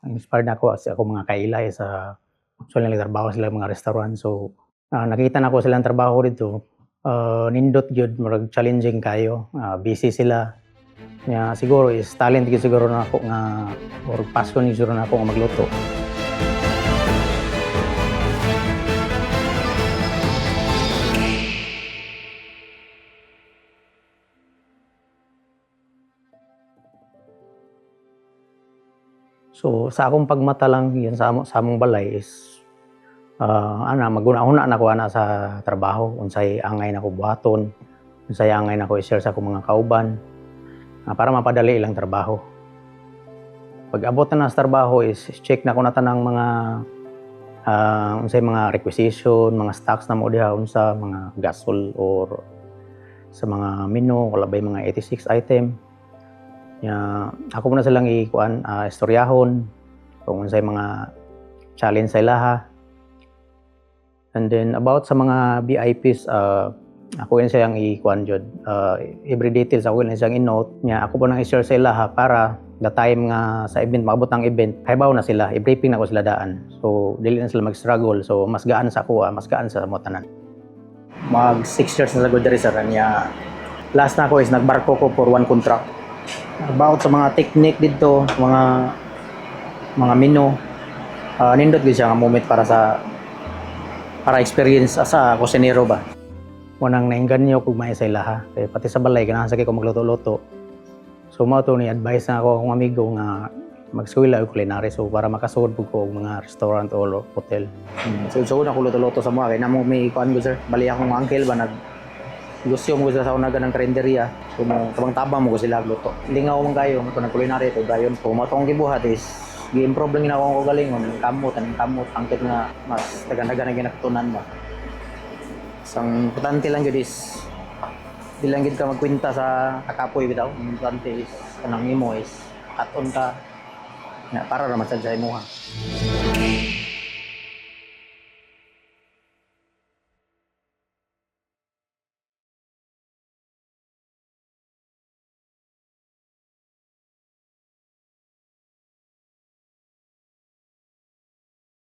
inspired na ako kasi ako mga kailay sa actually nagtrabaho sila mga restaurant. So, nakita na ko silang trabaho dito, nindot gyud murag challenging kayo, busy sila. Nya siguro is talent gyud siguro na ako nga or passion gyud siguro na ako nga magluto. So, sa akong pagmata lang yan sa among balay is, maguna-una na ko ana sa trabaho, unsay angay nako buhaton, unsay angay nako i-share sa akong mga kauban, para mapadali ilang trabaho. Pag abot na sa trabaho is check na ko na tanang mga unsay mga requisition, mga stocks na mo diha, unsa mga gasol or sa mga menu wala bay mga 86 item. Ako muna silang istoryahon kung unsay mga challenge sa ilaha. And then about sa mga VIPs, ako yun siyang jud every details ako yun siyang i-note niya, ako po nang i-share sa ilaha para the time nga sa event, maabot ang event, kaibaw na sila, i-briefing na ko sila daan. So dili na sila mag-struggle, so mas gaan sa ako, mas gaan sa mo tanan. Mag 6 years na sa diri sa kanya. Last na ako is nagbarko ko for 1 contract. About sa mga technique dito, mga menu, nindot gyud siya nga moment para experience sa kusinero ba. Munang nainganyo kung may sa ilaha, kay pati sa balay ganahan sa ko magluto-luto. So mao to ni advice na ako akong amigo nga mag-eskwela og culinary, so para makasud pud ko og mga restaurant o hotel. So una ko luto-luto sa mga kay namo may kuan ko sir, bali akong uncle ba gusto mo sa unaga ng karinderya, so tabang-tabang mo ko sila luto. Lingaw man kayo mo nang culinary to dayon po matong gibuhat is gi-improve lang ginako ko galingon, kamot angkit nga mas dagan-dagan ang ginatutunan ba. Sang importante lang gyud is di lang gid ka magkwenta sa kakapoy bitaw. Importante is kanang imo is aton ka para ra man sa imuha.